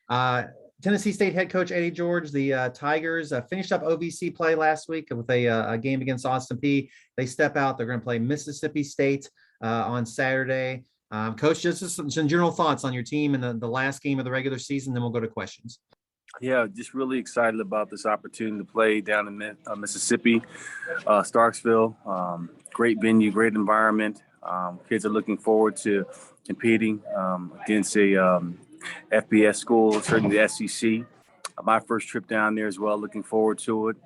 Uh, Tennessee State head coach Eddie George, the Tigers finished up OVC play last week with a game against Austin Peay. They step out. They're going to play Mississippi State on Saturday. Coach, just some general thoughts on your team in the last game of the regular season, then we'll go to questions. Yeah, just really excited about this opportunity to play down in Mississippi, Starksville. Great venue, great environment. Kids are looking forward to competing against a FBS school, certainly the SEC. My first trip down there as well, looking forward to it.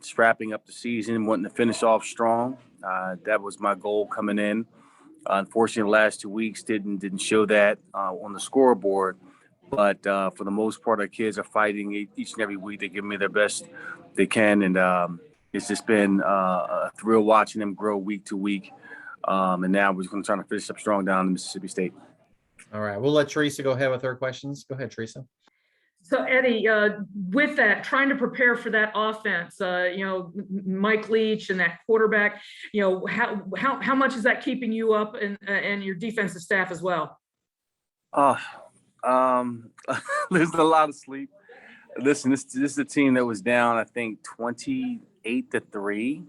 Just wrapping up the season, wanting to finish off strong. That was my goal coming in. Unfortunately, the last 2 weeks didn't show that on the scoreboard. But for the most part, our kids are fighting each and every week. They give me their best they can. And it's just been a thrill watching them grow week to week. And now we're going to try to finish up strong down in Mississippi State. All right. We'll let Teresa go ahead with her questions. Go ahead, Teresa. So Eddie, with that, trying to prepare for that offense, Mike Leach and that quarterback, how much is that keeping you up and your defensive staff as well? There's a lot of sleep. Listen, this is a team that was down, I think, 28-3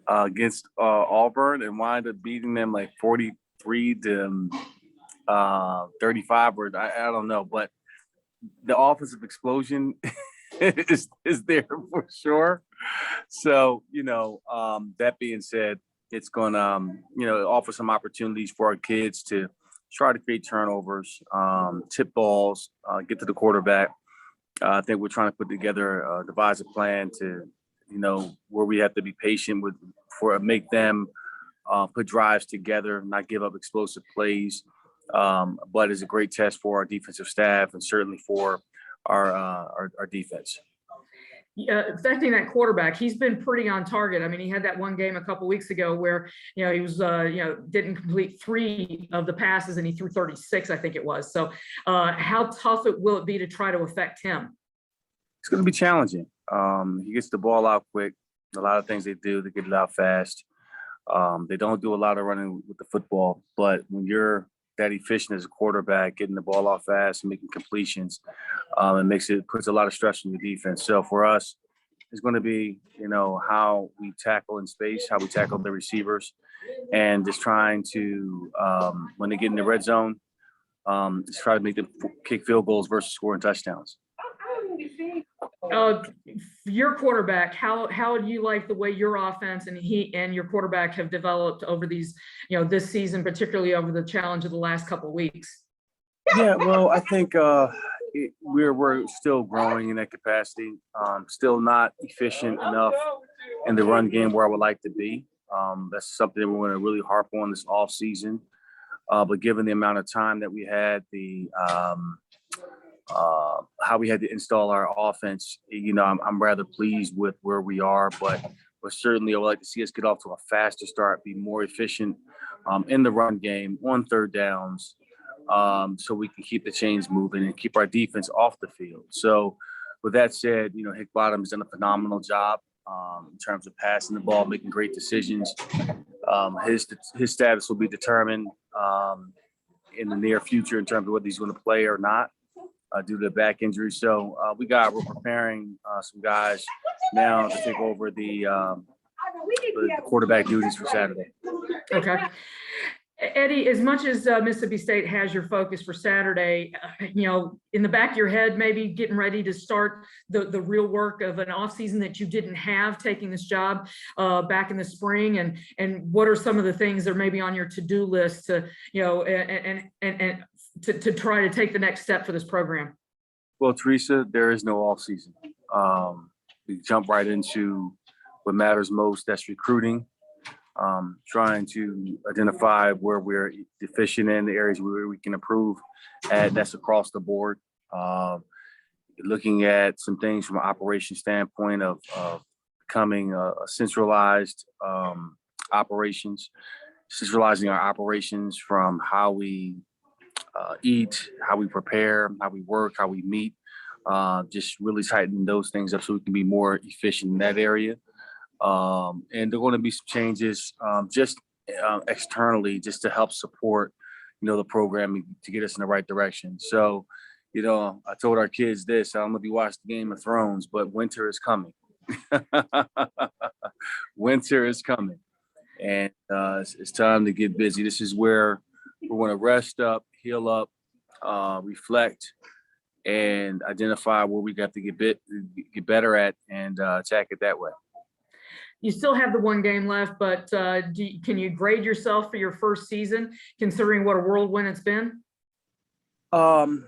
against Auburn and wound up beating them like 43-35, or I don't know, but the offensive explosion is there for sure. So, that being said, it's going to, offer some opportunities for our kids to try to create turnovers, tip balls, get to the quarterback. I think we're trying to put together, devise a plan to, where we have to be patient make them put drives together, not give up explosive plays. But it's a great test for our defensive staff and certainly for our defense. Affecting that quarterback, he's been pretty on target. I mean, he had that one game a couple weeks ago where, he was, didn't complete 3 of the passes and he threw 36, I think it was. So how tough will it be to try to affect him? It's going to be challenging. He gets the ball out quick. A lot of things they do, they get it out fast. They don't do a lot of running with the football, but when you're that efficient as a quarterback, getting the ball off fast and making completions, it puts a lot of stress on the defense. So for us, it's going to be, how we tackle in space, how we tackle the receivers, and just trying to, when they get in the red zone, just try to make them kick field goals versus scoring touchdowns. Your quarterback, how do you like the way your offense and he and your quarterback have developed over these, this season, particularly over the challenge of the last couple of weeks? Yeah, well, I think we're still growing in that capacity. Still not efficient enough in the run game where I would like to be. That's something that we're going to really harp on this off season. But given the amount of time that we had, how we had to install our offense, I'm rather pleased with where we are, but certainly I would like to see us get off to a faster start, be more efficient in the run game on third downs, so we can keep the chains moving and keep our defense off the field. So with that said, Hickbottom has done a phenomenal job in terms of passing the ball, making great decisions. His status will be determined in the near future in terms of whether he's going to play or not. Due to the back injury. So we're preparing some guys now to take over the quarterback duties for Saturday. Okay. Eddie, as much as Mississippi State has your focus for Saturday, in the back of your head, maybe getting ready to start the real work of an offseason that you didn't have, taking this job back in the spring, and what are some of the things that are maybe on your to-do list to, and to try to take the next step for this program? Well, Teresa, there is no off season. We jump right into what matters most. That's recruiting. Trying to identify where we're deficient in, the areas where we can improve, and that's across the board. Looking at some things from an operation standpoint of becoming a centralized operations, centralizing our operations from how we eat, how we prepare, how we work, how we meet, just really tighten those things up so we can be more efficient in that area. And there are going to be some changes just externally, just to help support, the program to get us in the right direction. So, I told our kids this. I don't know if you watched the Game of Thrones, but winter is coming. Winter is coming, and it's time to get busy. This is where we're going to rest up, heal up, reflect, and identify where we got to get better at, and attack it that way. You still have the one game left, but can you grade yourself for your first season, considering what a whirlwind it's been? I'm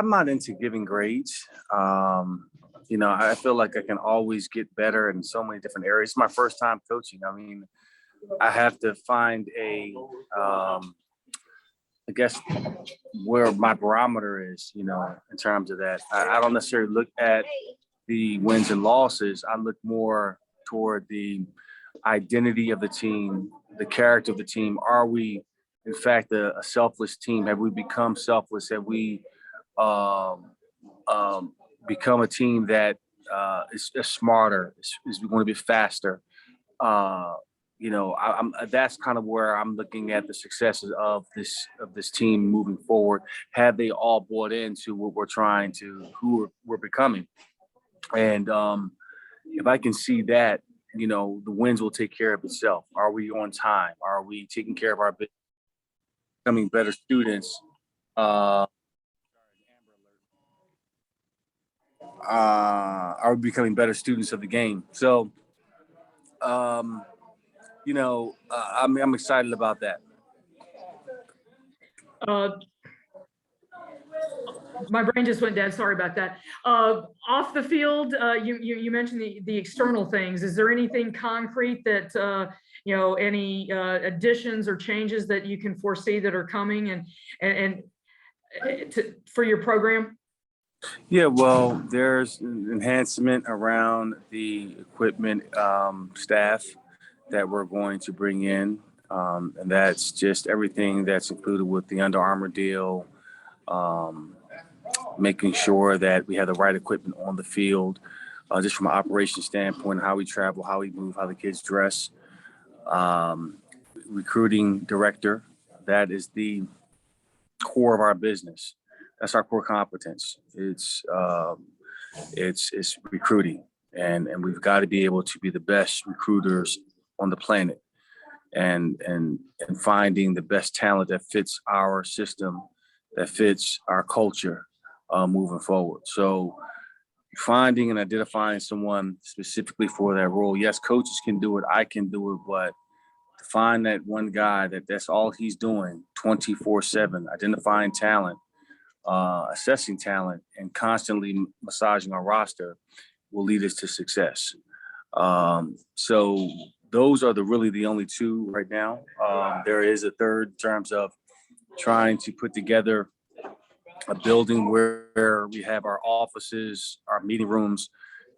not into giving grades. I feel like I can always get better in so many different areas. It's my first time coaching. I mean, I have to find I guess where my barometer is, in terms of that. I don't necessarily look at the wins and losses. I look more toward the identity of the team, the character of the team. Are we, in fact, a selfless team? Have we become selfless? Have we become a team that is smarter? Is we want to be faster? That's kind of where I'm looking at the successes of this team moving forward. Have they all bought into what who we're becoming? And if I can see that, the wins will take care of itself. Are we on time? Are we taking care of our business, becoming better students? Are we becoming better students of the game? So, I'm excited about that. My brain just went dead. Sorry about that. Off the field, you mentioned the external things. Is there anything concrete that any additions or changes that you can foresee that are coming and for your program? Yeah, well, there's enhancement around the equipment staff that we're going to bring in, and that's just everything that's included with the Under Armour deal. Making sure that we have the right equipment on the field, just from an operations standpoint, how we travel, how we move, how the kids dress. Recruiting director, that is the core of our business. That's our core competence. It's recruiting, and we've got to be able to be the best recruiters on the planet, and finding the best talent that fits our system, that fits our culture. Moving forward. So finding and identifying someone specifically for that role. Yes, coaches can do it. I can do it. But to find that one guy that's all he's doing 24/7, identifying talent, assessing talent, and constantly massaging our roster will lead us to success. So those are really the only two right now. There is a third in terms of trying to put together a building where we have our offices, our meeting rooms,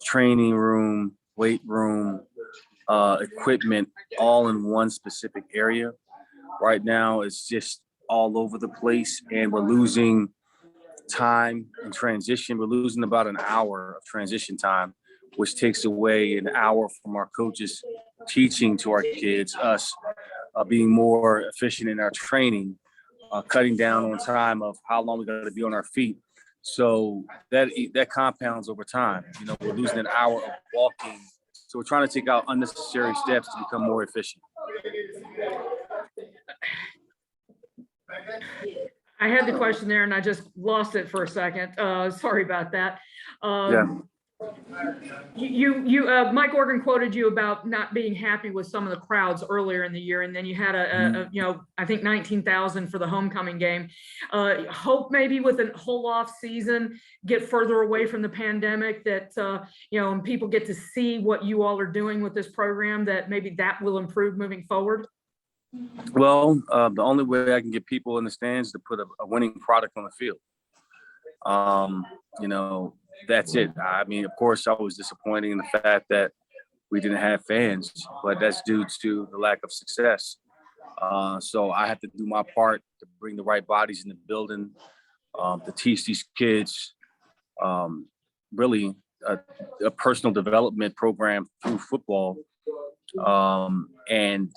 training room, weight room, equipment, all in one specific area. Right now, it's just all over the place, and we're losing time in transition. We're losing about an hour of transition time, which takes away an hour from our coaches teaching to our kids, us being more efficient in our training. Cutting down on time of how long we got to be on our feet. So that compounds over time. We're losing an hour of walking. So we're trying to take out unnecessary steps to become more efficient. I had the question there and I just lost it for a second. Sorry about that. Yeah. Mike Organ quoted you about not being happy with some of the crowds earlier in the year, and then you had I think 19,000 for the homecoming game. Hope maybe with a whole off season, get further away from the pandemic, that and people get to see what you all are doing with this program, that maybe that will improve moving forward. Well, the only way I can get people in the stands is to put a winning product on the field. That's it. I mean, of course, I was disappointed in the fact that we didn't have fans, but that's due to the lack of success. So I have to do my part to bring the right bodies in the building, to teach these kids really a personal development program through football, and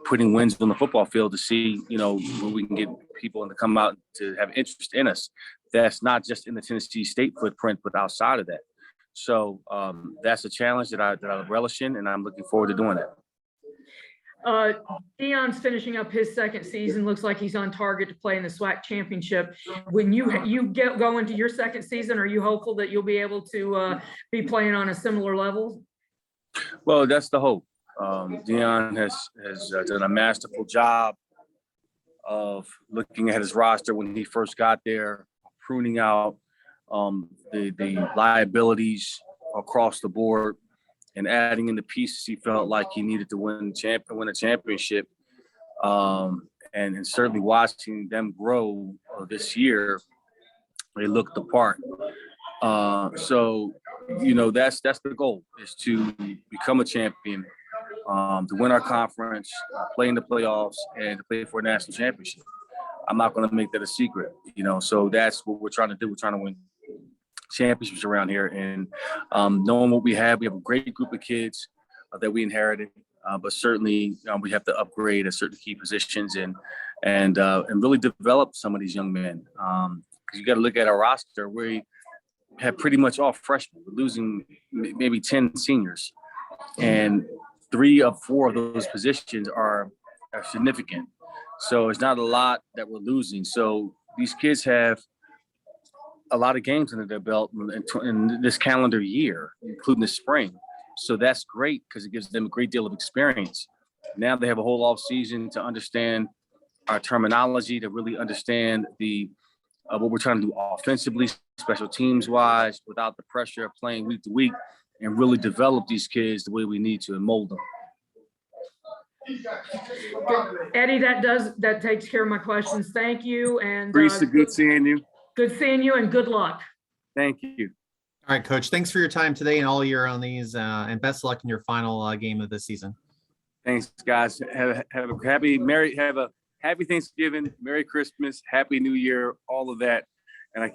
putting wins on the football field to see, where we can get people and to come out to have interest in us. That's not just in the Tennessee State footprint, but outside of that. So that's a challenge that I relish in, and I'm looking forward to doing it. Deion's finishing up his second season. Looks like he's on target to play in the SWAC championship. When you go into your second season, are you hopeful that you'll be able to be playing on a similar level? Well, that's the hope. Deion has done a masterful job of looking at his roster when he first got there, pruning out the liabilities across the board and adding in the pieces he felt like he needed to win a championship. And certainly watching them grow this year, they looked the part. So, that's the goal, is to become a champion, to win our conference, play in the playoffs, and to play for a national championship. I'm not going to make that a secret, so that's what we're trying to do. We're trying to win championships around here, and knowing what we have a great group of kids that we inherited, but certainly we have to upgrade at certain key positions and really develop some of these young men. Because you got to look at our roster. We have pretty much all freshmen. We're losing maybe 10 seniors, and 3 of 4 of those positions are significant. So it's not a lot that we're losing. So these kids have a lot of games under their belt in this calendar year, including the spring. So that's great because it gives them a great deal of experience. Now they have a whole off season to understand our terminology, to really understand what we're trying to do offensively, special teams wise, without the pressure of playing week to week, and really develop these kids the way we need to and mold them. Eddie, that takes care of my questions. Thank you. And Teresa, good seeing you. Good seeing you, and good luck. Thank you. All right, Coach. Thanks for your time today and all year on these, and best of luck in your final game of the season. Thanks, guys. Have a happy Thanksgiving, Merry Christmas, Happy New Year, all of that.